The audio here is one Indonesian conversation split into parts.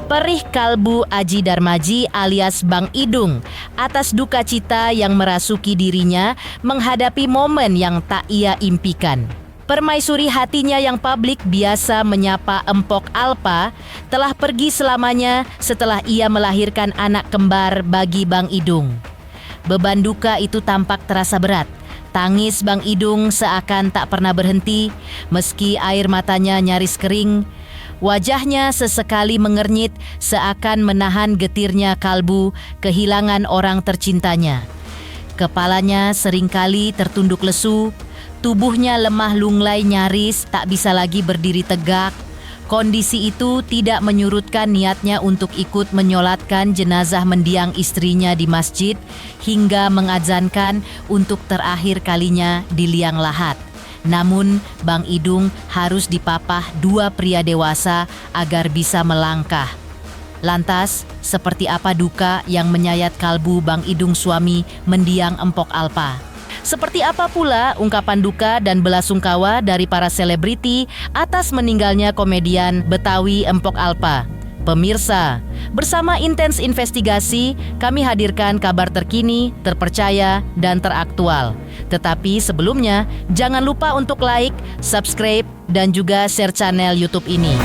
Perih kalbu Aji Darmaji alias Bang Idung atas duka cita yang merasuki dirinya menghadapi momen yang tak ia impikan. Permaisuri hatinya yang publik biasa menyapa Empok Alpa telah pergi selamanya setelah ia melahirkan anak kembar bagi Bang Idung. Beban duka itu tampak terasa berat. Tangis Bang Idung seakan tak pernah berhenti meski air matanya nyaris kering. Wajahnya sesekali mengernyit seakan menahan getirnya kalbu kehilangan orang tercintanya. Kepalanya seringkali tertunduk lesu, tubuhnya lemah lunglai nyaris tak bisa lagi berdiri tegak. Kondisi itu tidak menyurutkan niatnya untuk ikut menyolatkan jenazah mendiang istrinya di masjid hingga mengadzankan untuk terakhir kalinya di liang lahat. Namun, Bang Idung harus dipapah dua pria dewasa agar bisa melangkah. Lantas, seperti apa duka yang menyayat kalbu Bang Idung suami mendiang Empok Alpa? Seperti apa pula ungkapan duka dan belasungkawa dari para selebriti atas meninggalnya komedian Betawi Empok Alpa? Pemirsa, bersama Intens Investigasi, kami hadirkan kabar terkini, terpercaya, dan teraktual. Tetapi sebelumnya, jangan lupa untuk like, subscribe, dan juga share channel YouTube ini.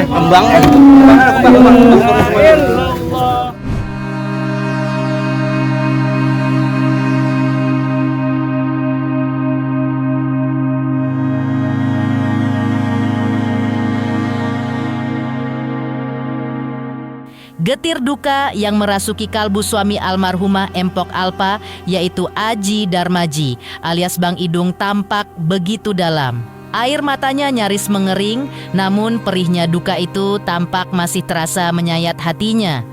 Kembang. Getir duka yang merasuki kalbu suami almarhumah Empok Alpa yaitu Aji Darmaji alias Bang Idung tampak begitu dalam. Air matanya nyaris mengering, namun perihnya duka itu tampak masih terasa menyayat hatinya.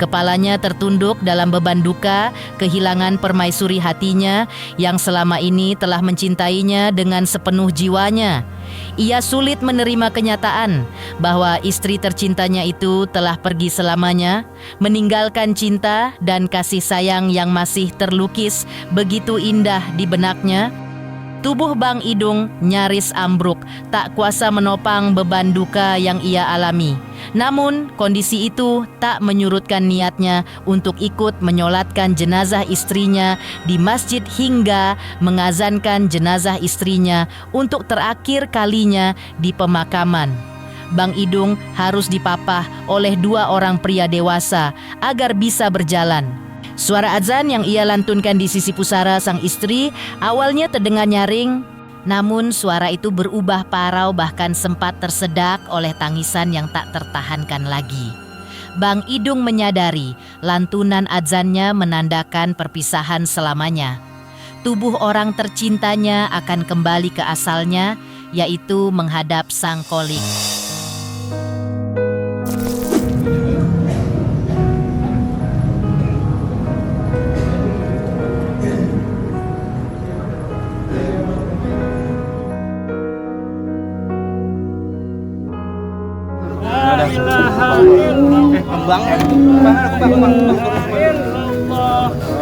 Kepalanya tertunduk dalam beban duka, kehilangan permaisuri hatinya yang selama ini telah mencintainya dengan sepenuh jiwanya. Ia sulit menerima kenyataan bahwa istri tercintanya itu telah pergi selamanya, meninggalkan cinta dan kasih sayang yang masih terlukis begitu indah di benaknya. Tubuh Bang Idung nyaris ambruk, tak kuasa menopang beban duka yang ia alami. Namun, kondisi itu tak menyurutkan niatnya untuk ikut menyolatkan jenazah istrinya di masjid hingga mengazankan jenazah istrinya untuk terakhir kalinya di pemakaman. Bang Idung harus dipapah oleh dua orang pria dewasa agar bisa berjalan. Suara azan yang ia lantunkan di sisi pusara sang istri awalnya terdengar nyaring, namun suara itu berubah parau bahkan sempat tersedak oleh tangisan yang tak tertahankan lagi. Bang Idung menyadari lantunan azannya menandakan perpisahan selamanya. Tubuh orang tercintanya akan kembali ke asalnya, yaitu menghadap sang Kholik. Kembang.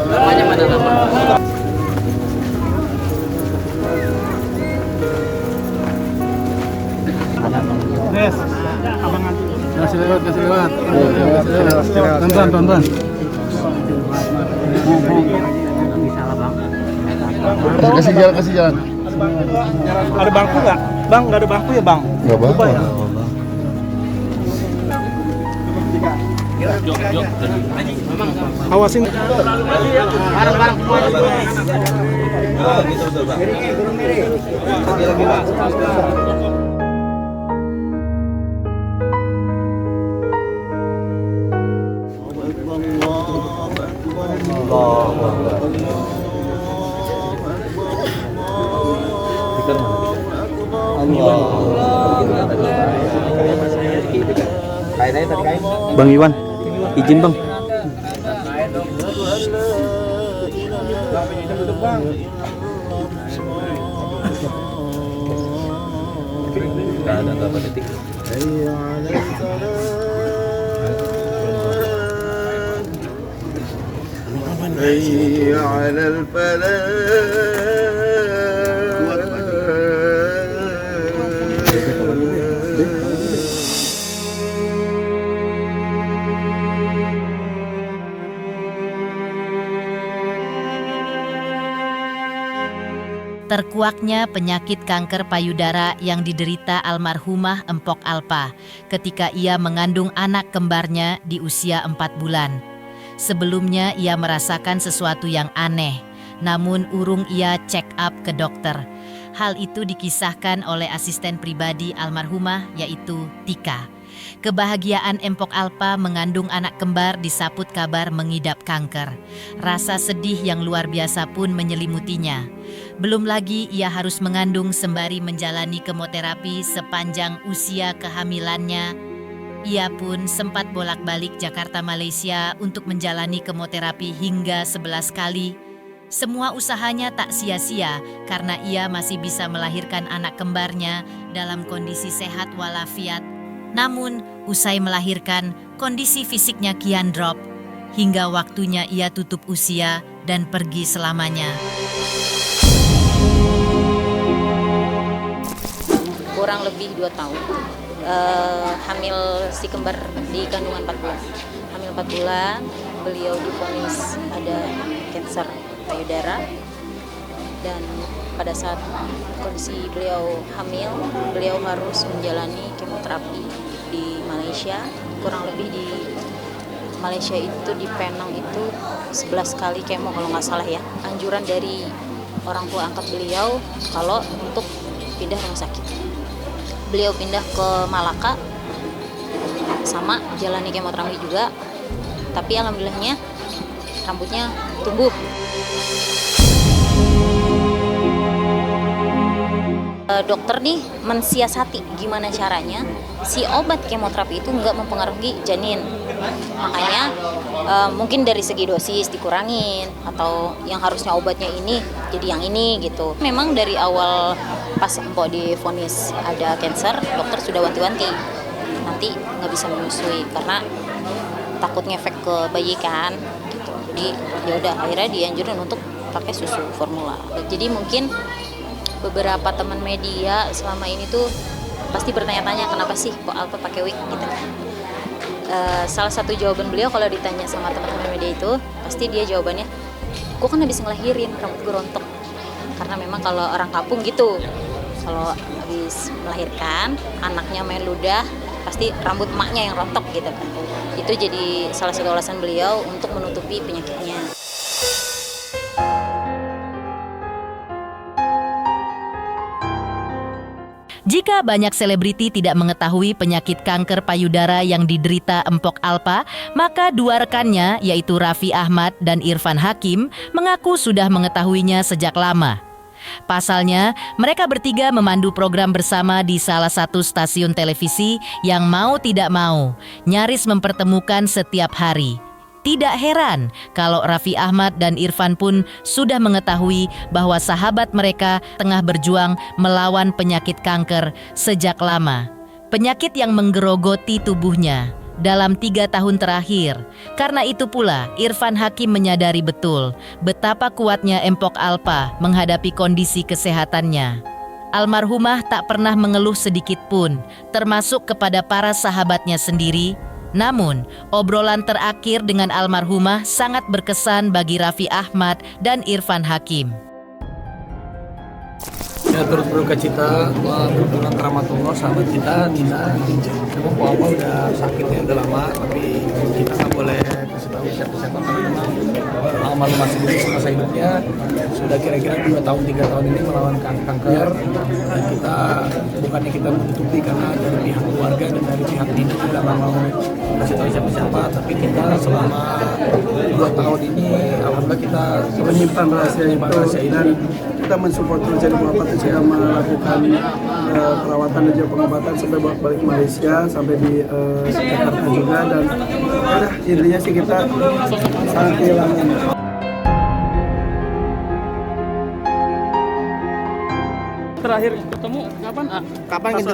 Namanya mana nama? Yes. Abangan. Kasih lewat. Tonton. Kasih jalan. Ada bangku nggak? Bang, nggak ada bangku ya bang? Nggak apa-apa. Ya? Awasin. Barang-barang Bang Iwan, izin bang. Nggak ada berapa detik. حي على الفلاح. Terkuaknya penyakit kanker payudara yang diderita almarhumah Empok Alpa ketika ia mengandung anak kembarnya di usia 4 bulan. Sebelumnya ia merasakan sesuatu yang aneh, namun urung ia check up ke dokter. Hal itu dikisahkan oleh asisten pribadi almarhumah yaitu Tika. Kebahagiaan Empok Alpa mengandung anak kembar disambut kabar mengidap kanker. Rasa sedih yang luar biasa pun menyelimutinya. Belum lagi ia harus mengandung sembari menjalani kemoterapi sepanjang usia kehamilannya. Ia pun sempat bolak-balik Jakarta Malaysia untuk menjalani kemoterapi hingga 11 kali. Semua usahanya tak sia-sia karena ia masih bisa melahirkan anak kembarnya dalam kondisi sehat walafiat. Namun, usai melahirkan, kondisi fisiknya kian drop, hingga waktunya ia tutup usia dan pergi selamanya. Kurang lebih 2 tahun. Hamil si kembar di kandungan 4 bulan. Hamil 4 bulan, beliau divonis ada kanker payudara. Dan pada saat kondisi beliau hamil, beliau harus menjalani kemoterapi di Malaysia. Kurang lebih di Malaysia itu, di Penang itu 11 kali kemo kalau nggak salah ya. Anjuran dari orang tua angkat beliau kalau untuk pindah rumah sakit. Beliau pindah ke Malaka, sama jalani kemoterapi juga. Tapi alhamdulillahnya rambutnya tumbuh. Dokter nih mensiasati gimana caranya si obat kemoterapi itu nggak mempengaruhi janin. Makanya mungkin dari segi dosis dikurangin, atau yang harusnya obatnya ini jadi yang ini gitu. Memang dari awal pas empok divonis ada kanker, dokter sudah wanti-wanti nanti nggak bisa menyusui karena takut ngefek ke bayi kan gitu. Jadi ya udah akhirnya dianjurin untuk pakai susu formula. Jadi mungkin beberapa teman media selama ini tuh pasti bertanya-tanya kenapa sih kok Alpa pakai wig gitu. Salah satu jawaban beliau kalau ditanya sama teman-teman media itu, pasti dia jawabannya, gue kan habis ngelahirin, rambut gue rontok. Karena memang kalau orang kampung gitu, kalau habis melahirkan, anaknya main ludah, pasti rambut emaknya yang rontok gitu kan. Itu jadi salah satu alasan beliau untuk menutupi penyakitnya. Jika banyak selebriti tidak mengetahui penyakit kanker payudara yang diderita Empok Alpa, maka dua rekannya yaitu Raffi Ahmad dan Irfan Hakim mengaku sudah mengetahuinya sejak lama. Pasalnya, mereka bertiga memandu program bersama di salah satu stasiun televisi yang mau tidak mau nyaris mempertemukan setiap hari. Tidak heran kalau Raffi Ahmad dan Irfan pun sudah mengetahui bahwa sahabat mereka tengah berjuang melawan penyakit kanker sejak lama. Penyakit yang menggerogoti tubuhnya dalam 3 tahun terakhir. Karena itu pula Irfan Hakim menyadari betul betapa kuatnya Empok Alpa menghadapi kondisi kesehatannya. Almarhumah tak pernah mengeluh sedikit pun, termasuk kepada para sahabatnya sendiri. Namun, obrolan terakhir dengan almarhumah sangat berkesan bagi Raffi Ahmad dan Irfan Hakim. Ya, turut berduka cita berhubungan rahmatullah sahabat kita Nina. Memang Papa udah sakit ya, udah lama, tapi kita nggak boleh kasih tahu siapa-siapa karena memang almarhumah sendiri semasa hidupnya sudah kira-kira 2 tahun 3 tahun ini melawan kanker, dan kita bukannya kita menutupi karena dari pihak keluarga dan dari pihak Nina juga nggak mau kasih tahu siapa-siapa, tapi kita selama 2 tahun ini alhamdulillah kita menyimpan rahasia ini dan kita mensupport Raja Muhammad juga melakukan perawatan dan juga pengobatan sampai balik Malaysia, sampai di Jakarta juga, dan ya intinya sih kita sangat kehilangan. terakhir ketemu kapan? Kapan kita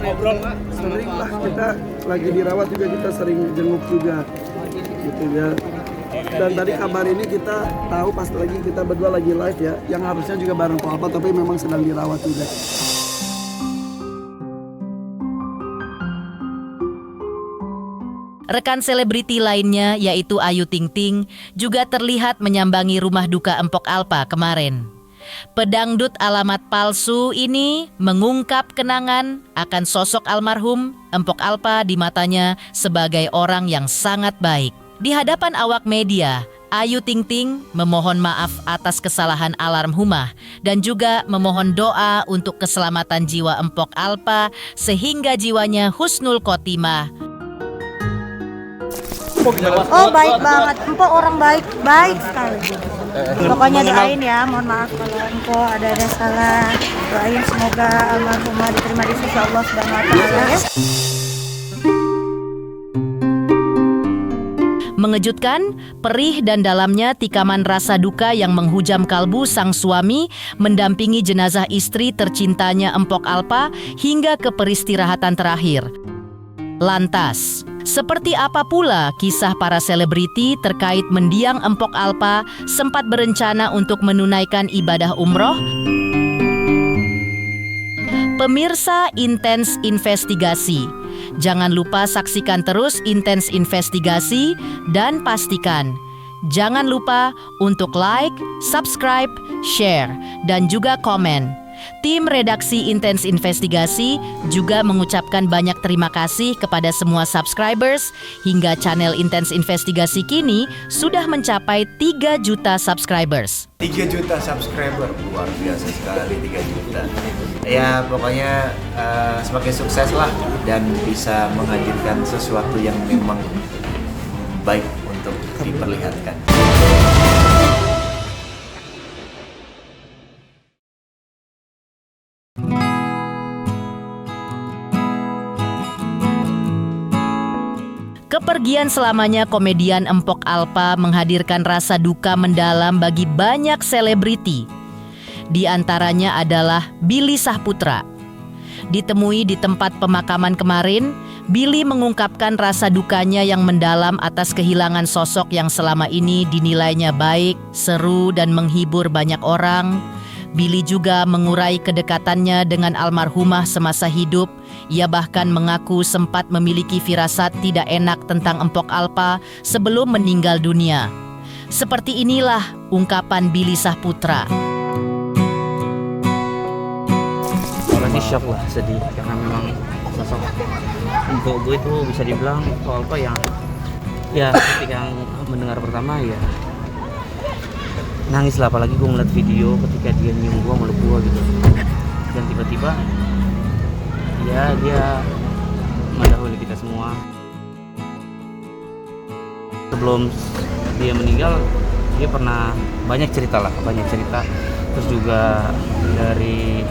ngobrol sering lah, kita lagi dirawat juga, kita sering jenguk juga gitu ya. Dan tadi kabar ini kita tahu pas lagi kita berdua lagi live ya, yang harusnya juga bareng Po Alpa tapi memang sedang dirawat juga. Rekan selebriti lainnya yaitu Ayu Ting Ting juga terlihat menyambangi rumah duka Empok Alpa kemarin. Pedangdut alamat palsu ini mengungkap kenangan akan sosok almarhum Empok Alpa di matanya sebagai orang yang sangat baik. Di hadapan awak media, Ayu Ting Ting memohon maaf atas kesalahan almarhumah dan juga memohon doa untuk keselamatan jiwa Empok Alpa sehingga jiwanya husnul khotimah. Oh baik banget, Empok orang baik sekali. Pokoknya doain ya, mohon maaf kalau Empok ada salah. Doain semoga almarhumah diterima di sisi Allah Subhanahu wa taala ya. Mengejutkan, perih dan dalamnya tikaman rasa duka yang menghujam kalbu sang suami mendampingi jenazah istri tercintanya Empok Alpa hingga ke peristirahatan terakhir. Lantas, seperti apa pula kisah para selebriti terkait mendiang Empok Alpa sempat berencana untuk menunaikan ibadah umroh? Pemirsa Intens Investigasi, jangan lupa saksikan terus Intens Investigasi dan pastikan jangan lupa untuk like, subscribe, share, dan juga komen. Tim redaksi Intens Investigasi juga mengucapkan banyak terima kasih kepada semua subscribers hingga channel Intens Investigasi kini sudah mencapai 3 juta subscribers. 3 juta subscriber, luar biasa sekali 3 juta. Ya pokoknya semakin sukses lah dan bisa menghadirkan sesuatu yang memang baik untuk diperlihatkan. Kepergian selamanya komedian Empok Alpa menghadirkan rasa duka mendalam bagi banyak selebriti. Di antaranya adalah Billy Syahputra. Ditemui di tempat pemakaman kemarin, Billy mengungkapkan rasa dukanya yang mendalam atas kehilangan sosok yang selama ini dinilainya baik, seru, dan menghibur banyak orang. Billy juga mengurai kedekatannya dengan almarhumah semasa hidup. Ia bahkan mengaku sempat memiliki firasat tidak enak tentang Empok Alpa sebelum meninggal dunia. Seperti inilah ungkapan Billy Syahputra. Pasti shock lah, sedih karena memang sosok Empok gue itu bisa dibilang Empok Alpa yang ya ketika mendengar pertama ya nangis lah, apalagi gue ngeliat video ketika dia nyium gue, meluk gue gitu, dan tiba-tiba ya dia mendahului kita semua. Sebelum dia meninggal dia pernah banyak cerita, terus juga dari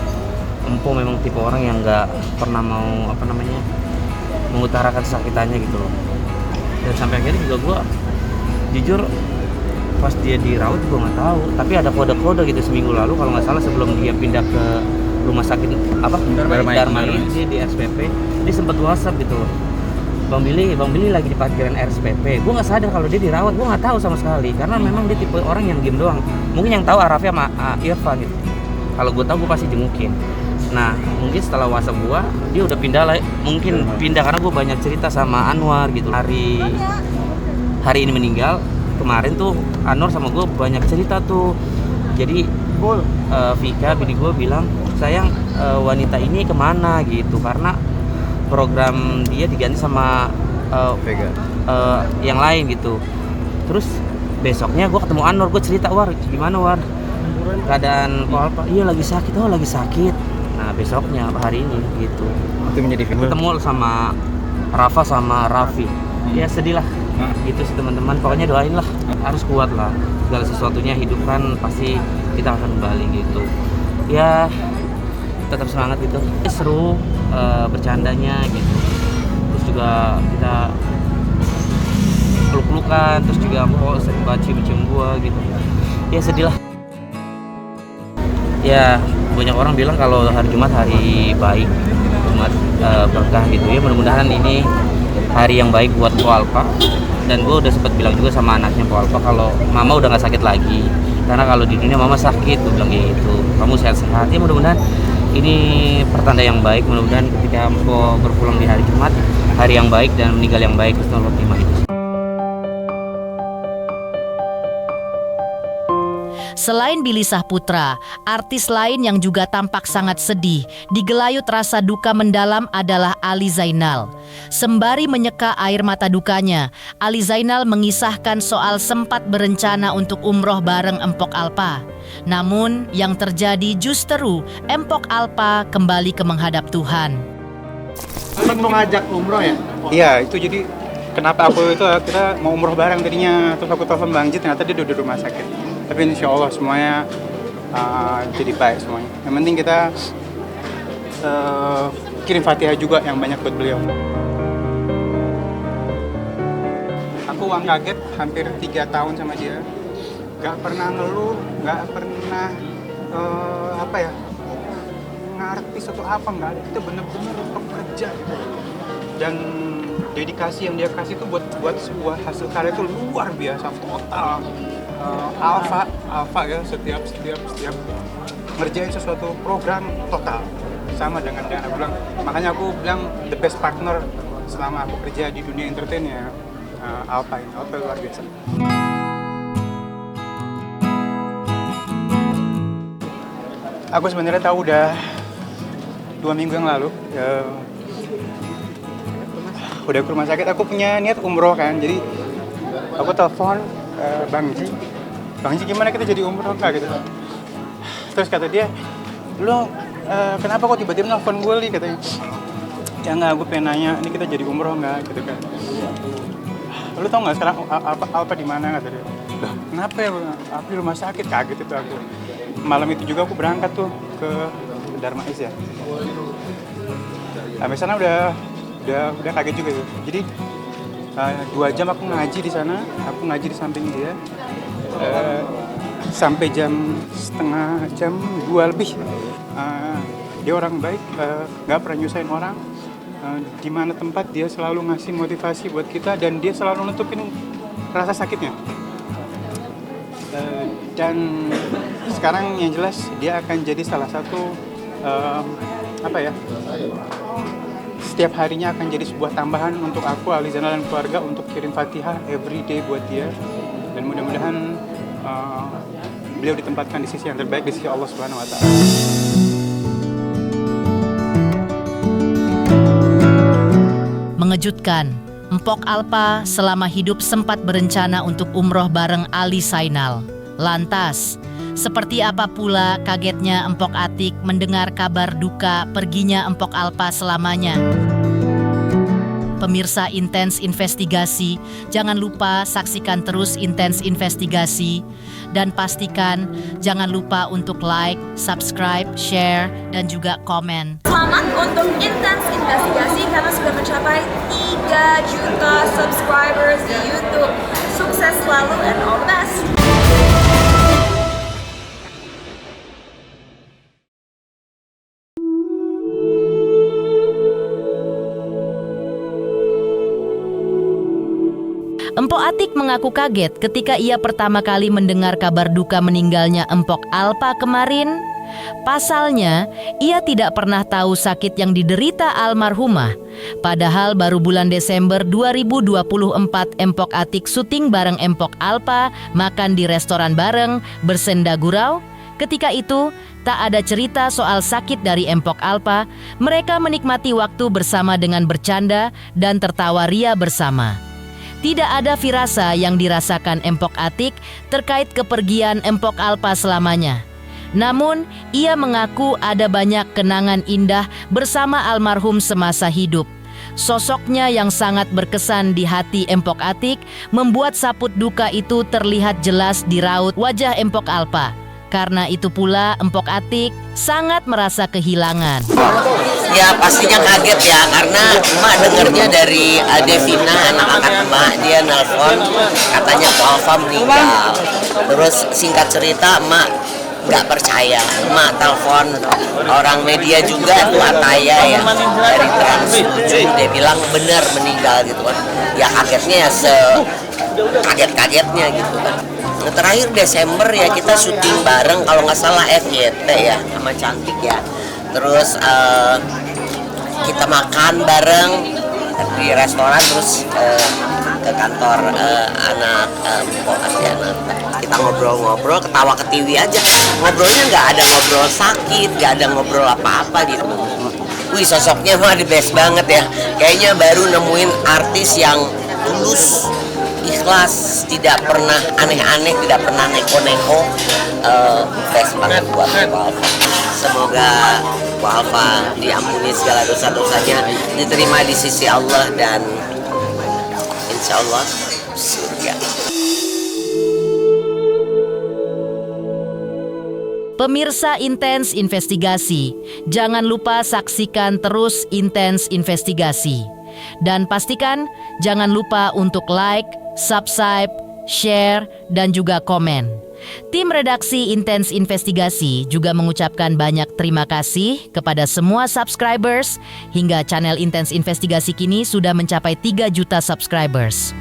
Empo memang tipe orang yang nggak pernah mau mengutarakan kesakitannya gitu loh. Dan sampai akhirnya juga gue jujur pas dia dirawat gue nggak tahu, tapi ada kode-kode gitu seminggu lalu kalau nggak salah sebelum dia pindah ke rumah sakit Darmain dia di RSPP, dia sempat WhatsApp gitu loh, Bang Billy lagi di parkiran RSPP. Gue nggak sadar kalau dia dirawat, gue nggak tahu sama sekali karena memang dia tipe orang yang diem doang. Mungkin yang tahu Arafia sama Irfan gitu. Kalau gue tahu gue pasti jengukin. Nah mungkin setelah WhatsApp gue dia udah pindah lah, mungkin pindah karena gue banyak cerita sama Anwar gitu. Hari ini meninggal, kemarin tuh Anwar sama gue banyak cerita tuh. Jadi Vika bini gue bilang, sayang wanita ini kemana gitu, karena program dia diganti sama Vega yang lain gitu. Terus besoknya gue ketemu Anwar, gue cerita, War gimana War keadaan Empok Alpa? Iya lagi sakit. Nah besoknya hari ini gitu itu menjadi ketemu sama Rafa sama Raffi. Ya sedih lah gitu sih teman-teman, pokoknya doain lah, harus kuat lah, segala sesuatunya hidup kan pasti kita akan kembali gitu ya, tetap semangat gitu. Seru bercandanya gitu, terus juga kita peluk-pelukan, terus juga Empok sering cium gua gitu. Ya sedih lah ya, banyak orang bilang kalau hari Jumat hari baik, Jumat berkah gitu ya. Mudah-mudahan ini hari yang baik buat Po Alpa. Dan gue udah sempat bilang juga sama anaknya Po Alpa kalau mama udah nggak sakit lagi, karena kalau di dunia mama sakit, gue bilang gitu. Kamu sehat-sehat ya, mudah-mudahan ini pertanda yang baik. Mudah-mudahan ketika Po berpulang di hari Jumat, hari yang baik dan meninggal yang baik, husnul khotimah itu. Selain Billy Syahputra, artis lain yang juga tampak sangat sedih, digelayut rasa duka mendalam adalah Ali Zainal. Sembari menyeka air mata dukanya, Ali Zainal mengisahkan soal sempat berencana untuk umroh bareng Empok Alpa. Namun yang terjadi justru Empok Alpa kembali ke menghadap Tuhan. Mau ngajak umroh ya? Iya, itu jadi kenapa kita mau umroh bareng tadinya, terus aku telepon Bang Jit, ternyata dia udah di rumah sakit. Tapi insya Allah semuanya jadi baik semuanya. Yang penting kita kirim Fatihah juga yang banyak buat beliau. Aku kaget hampir 3 tahun sama dia. Gak pernah ngeluh, gak pernah ngartis atau apa, nggak ada. Kita bener-bener pekerja gitu. Dan dedikasi yang dia kasih itu buat sebuah hasil karya itu luar biasa, total. Alfa ya, setiap ngerjain sesuatu program total sama dengan aku bilang. Makanya aku bilang the best partner selama aku kerja di dunia entertain ya Alfa luar biasa. Aku sebenarnya tahu udah 2 minggu yang lalu udah ke rumah sakit. Aku punya niat umroh kan, jadi aku telepon Bang Ji, gimana kita jadi umroh nggak gitu? Terus kata dia, lo kenapa kok tiba-tiba nelfon gue nih, katanya. Ya nggak, gue pengen nanya, ini kita jadi umroh nggak gitu kan? Lo tau nggak sekarang Alpa di mana, kata dia? Loh, kenapa ya? Aku di rumah sakit, kaget itu aku. Malam itu juga aku berangkat tuh ke Dharma Is ya. Sampai sana udah kaget juga tuh. Jadi 2 jam aku ngaji di sana, aku ngaji di samping dia sampai setengah jam 2 lebih. Dia orang baik, nggak pernah nyusahin orang. Di mana tempat dia selalu ngasih motivasi buat kita dan dia selalu nutupin rasa sakitnya. Dan sekarang yang jelas dia akan jadi salah satu setiap harinya akan jadi sebuah tambahan untuk aku, Ali Zainal dan keluarga untuk kirim Fatihah every day buat dia. Dan mudah-mudahan beliau ditempatkan di sisi yang terbaik, di sisi Allah Subhanahu wa Ta'ala. Mengejutkan, Empok Alpa selama hidup sempat berencana untuk umroh bareng Ali Zainal. Lantas, seperti apa pula kagetnya Empok Atiek mendengar kabar duka perginya Empok Alpa selamanya. Pemirsa Intens Investigasi, jangan lupa saksikan terus Intens Investigasi dan pastikan jangan lupa untuk like, subscribe, share, dan juga komen. Selamat untuk Intens Investigasi karena sudah mencapai 3 juta subscribers di YouTube. Sukses selalu and all the best. Empok Atiek mengaku kaget ketika ia pertama kali mendengar kabar duka meninggalnya Empok Alpa kemarin. Pasalnya, ia tidak pernah tahu sakit yang diderita almarhumah. Padahal baru bulan Desember 2024 Empok Atiek syuting bareng Empok Alpa, makan di restoran bareng, bersenda gurau. Ketika itu, tak ada cerita soal sakit dari Empok Alpa. Mereka menikmati waktu bersama dengan bercanda dan tertawa ria bersama. Tidak ada firasa yang dirasakan Empok Atiek terkait kepergian Empok Alpa selamanya. Namun, ia mengaku ada banyak kenangan indah bersama almarhum semasa hidup. Sosoknya yang sangat berkesan di hati Empok Atiek membuat saput duka itu terlihat jelas di raut wajah Empok Alpa. Karena itu pula Empok Atiek sangat merasa kehilangan. Ya pastinya kaget ya, karena emak dengernya dari Devina, anak angkat emak. Dia nelpon katanya Pak Alfa meninggal. Terus singkat cerita emak nggak percaya. Emak telepon orang media juga tuh Ataya ya dari Trans 7, dia bilang benar meninggal gitu kan. Ya kagetnya ya kaget-kagetnya gitu kan. Nah, terakhir Desember ya kita syuting bareng kalau nggak salah FYT ya sama Cantik ya. Terus kita makan bareng di restoran, terus ke kantor anak Adiana. Kita ngobrol-ngobrol, ketawa ketiwi aja. Ngobrolnya nggak ada ngobrol sakit, nggak ada ngobrol apa-apa gitu. Wih, sosoknya mah the best banget ya. Kayaknya baru nemuin artis yang tulus, ikhlas, tidak pernah aneh-aneh, tidak pernah neko-neko. Best banget buat Bu Alfa. Semoga Bu Alfa diampuni segala dosa-dosanya, diterima di sisi Allah, dan insya Allah surga. Pemirsa Intens Investigasi, jangan lupa saksikan terus Intens Investigasi. Dan pastikan jangan lupa untuk like, subscribe, share, dan juga komen. Tim redaksi Intens Investigasi juga mengucapkan banyak terima kasih kepada semua subscribers hingga channel Intens Investigasi kini sudah mencapai 3 juta subscribers.